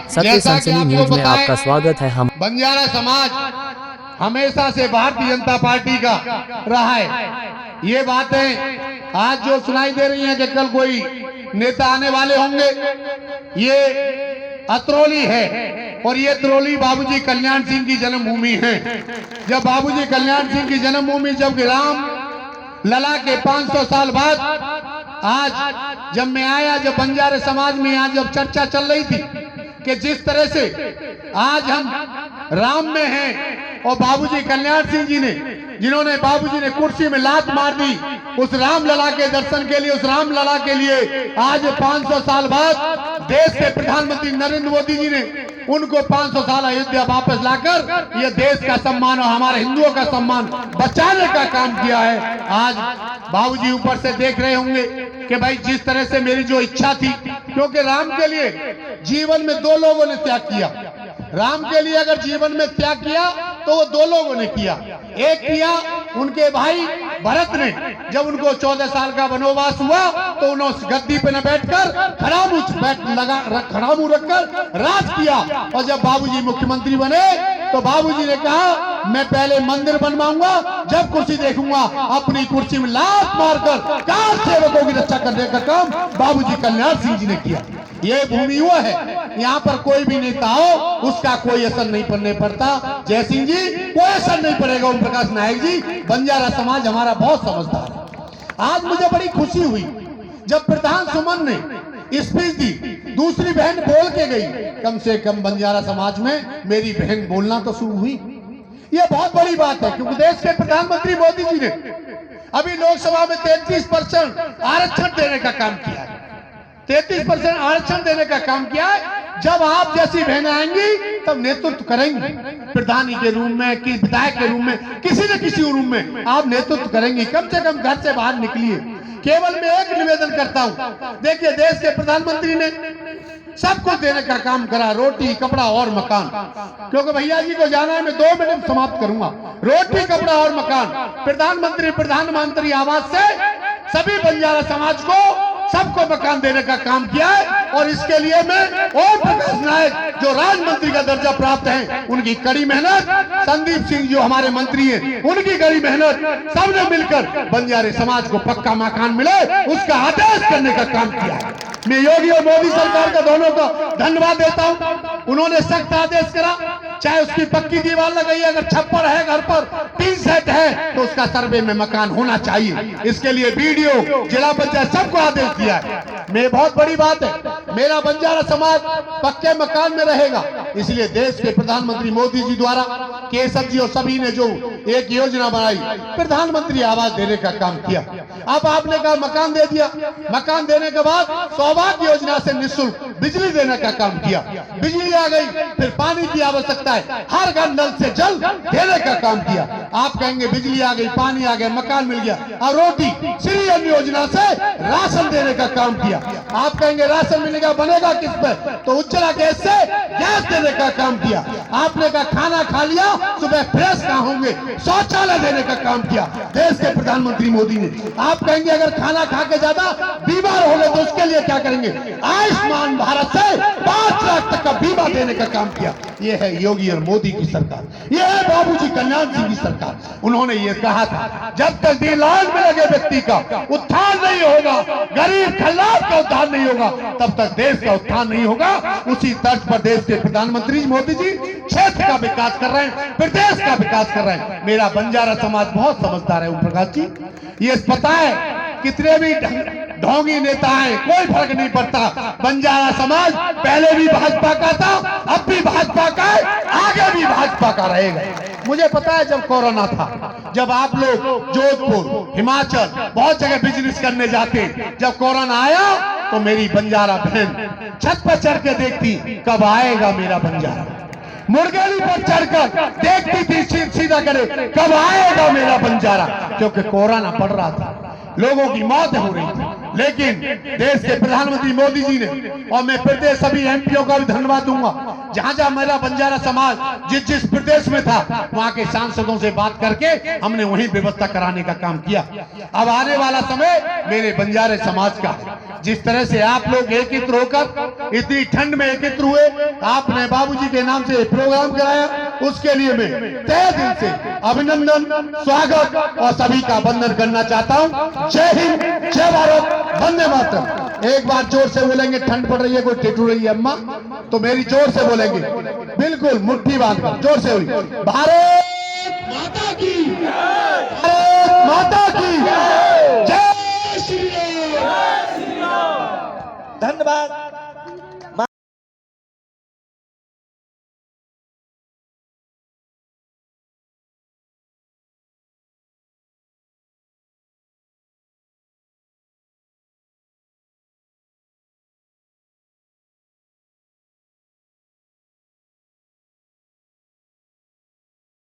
सत्य सनसनी न्यूज में आपका स्वागत है। हम बंजारा समाज हमेशा से भारतीय जनता पार्टी का रहा है। ये बातें आज जो सुनाई दे रही हैं कि कल कोई नेता आने वाले होंगे, ये अतरौली है और ये अतरौली बाबूजी कल्याण सिंह की जन्मभूमि है। जब बाबूजी कल्याण सिंह की जन्मभूमि, जब राम लला के 500 साल बाद आज जब मैं आया, जब बंजारे समाज में आज जब चर्चा चल रही थी कि जिस तरह से आज हम राम में हैं और बाबूजी कल्याण सिंह जी ने, जिन्होंने बाबूजी ने कुर्सी में लात मार दी, उस राम लला के दर्शन के लिए, उस राम लला के लिए आज 500 साल बाद देश के प्रधानमंत्री नरेंद्र मोदी जी ने उनको 500 साल अयोध्या वापस लाकर ये देश का सम्मान और हमारे हिंदुओं का सम्मान बचाने का काम किया है। आज बाबूजी ऊपर से देख रहे होंगे कि भाई जिस तरह से मेरी जो इच्छा थी, क्योंकि राम के लिए जीवन में दो लोगों ने त्याग किया। राम के लिए अगर जीवन में त्याग किया तो वो दो लोगों ने किया। एक किया उनके भाई भरत ने, जब उनको 14 साल का वनवास हुआ तो उन्होंने गद्दी पे न बैठकर खड़ामू रखकर राज किया। और जब बाबूजी मुख्यमंत्री बने तो बाबूजी ने कहा मैं पहले मंदिर बनवाऊंगा, जब कुर्सी देखूंगा अपनी कुर्सी में लात मारकर कार सेवकों की रक्षा करने का काम बाबूजी कल्याण सिंह जी ने किया। ये भूमि वो है, यहाँ पर कोई भी नेता हो उसका कोई असर नहीं पड़ने पड़ता। जय सिंह जी कोई असर नहीं पड़ेगा। ओम प्रकाश नायक जी, बंजारा समाज हमारा बहुत समझदार है। आज मुझे बड़ी खुशी हुई जब प्रधान सुमन ने स्पीच दी, दूसरी बहन बोल के गई, कम से कम बंजारा समाज में मेरी बहन बोलना तो शुरू हुई। ये बहुत बड़ी बात है, क्योंकि देश के प्रधानमंत्री मोदी जी ने अभी लोकसभा में 33% आरक्षण देने का काम किया है। 33% आरक्षण देने का काम किया है। जब आप जैसी बहनें आएंगी तब नेतृत्व करेंगी, प्रधानी के रूप में, कि विधायक के रूप में, किसी न किसी रूप में आप नेतृत्व करेंगी। कम से कम घर से बाहर निकलिए। केवल मैं एक निवेदन करता हूं, देखिए देश के प्रधानमंत्री ने सब कुछ देने का काम करा, रोटी कपड़ा और मकान। क्योंकि भैया जी को जाना है, मैं 2 मिनट समाप्त करूंगा। रोटी कपड़ा और मकान, प्रधानमंत्री आवास से सभी बंजारा समाज को सबको मकान देने का काम किया है। और इसके लिए मैं ओम प्रकाश नायक जो राज्य मंत्री का दर्जा प्राप्त है, उनकी कड़ी मेहनत, संदीप सिंह जो हमारे मंत्री हैं उनकी कड़ी मेहनत, सबने मिलकर बंजारे समाज को पक्का मकान मिले उसका आदेश करने का काम किया है। मैं योगी और मोदी सरकार का दोनों का धन्यवाद देता हूं। उन्होंने सख्त आदेश करा, चाहे उसकी पक्की दीवार लगाई, अगर छप्पर है घर पर, टीन सेट है तो उसका सर्वे में मकान होना चाहिए। इसके लिए बीडीओ, जिला पंचायत सबको आदेश दिया है। मैं बहुत बड़ी बात है, मेरा बंजारा समाज पक्के मकान में रहेगा। इसलिए देश के प्रधानमंत्री मोदी जी द्वारा केशव जी और सभी ने जो एक योजना बनाई, प्रधानमंत्री आवास देने का काम किया। अब आपने कहा मकान दे दिया, मकान देने के बाद सौभाग्य योजना से निःशुल्क बिजली देने का काम किया। बिजली आ गई, फिर पानी की आवश्यकता है, हर घर नल से जल देने का काम किया। आप कहेंगे बिजली आ गई, पानी आ गया, मकान मिल गया। और रोटी श्री अन्न योजना से राशन देने का काम किया। आप कहेंगे राशन मिलेगा, बनेगा किस पे? तो उज्ज्वला गैस से गैस देने का काम किया। आपने कहा खाना खा लिया, सुबह फ्रेश कहाँ होंगे, शौचालय देने का काम किया देश के प्रधानमंत्री मोदी ने। आप कहेंगे अगर खाना खा के ज्यादा बीमार हो गए तो उसके लिए क्या करेंगे? आयुष्मान भारत से 5 लाख तक का बीमा देने का काम किया। ये है योगी और मोदी की सरकार, ये है बाबूजी कल्याण सिंह की सरकार। उन्होंने ये कहा था जब तक लाइन में लगे व्यक्ति का उत्थान नहीं होगा, गरीब खल्लास का उत्थान नहीं होगा, तब तक देश का उत्थान नहीं होगा। उसी तर्ज पर देश के प्रधानमंत्री मोदी जी क्षेत्र का विकास कर रहे हैं, प्रदेश का विकास कर रहे हैं। मेरा बंजारा समाज बहुत समझदार है ओम प्रकाश जी, ये पता है कितने भी ढोंगी नेता है कोई फर्क नहीं पड़ता। बंजारा समाज पहले भी भाजपा का था, अब भी भाजपा का है, आगे भी भाजपा का रहेगा। मुझे पता है जब कोरोना था, जब आप लोग जोधपुर, हिमाचल बहुत जगह बिजनेस करने जाते, जब कोरोना आया तो मेरी बंजारा बहन छत पर चढ़ के देखती कब आएगा मेरा बंजारा। मुर्गेली पर चढ़कर देखती थी सीधा करे कब आएगा मेरा बंजारा, क्योंकि कोरोना पड़ रहा था, लोगों की मौत हो रही थी। लेकिन देश के प्रधानमंत्री मोदी जी ने, और मैं प्रदेश सभी एमपीओ का भी धन्यवाद दूंगा, जहां जहां मेरा बंजारा समाज जिस जिस प्रदेश में था वहां के सांसदों से बात करके हमने वहीं व्यवस्था कराने का काम किया। अब आने वाला समय मेरे बंजारे समाज का है। जिस तरह से आप लोग एकत्र होकर इतनी ठंड में एकत्र हुए, आपने बाबूजी के नाम से प्रोग्राम कराया, उसके लिए मैं तहे दिल से अभिनंदन, स्वागत और सभी का वंदन करना चाहता हूं। जय हिंद, जय भारत, वंदे मातरम। एक बार जोर से बोलेंगे, ठंड पड़ रही है, कोई ठिठुर रही है अम्मा, तो मेरी जोर से बोलेंगे, बिल्कुल मुट्ठी बांध कर जोर से हुई, भारत माता की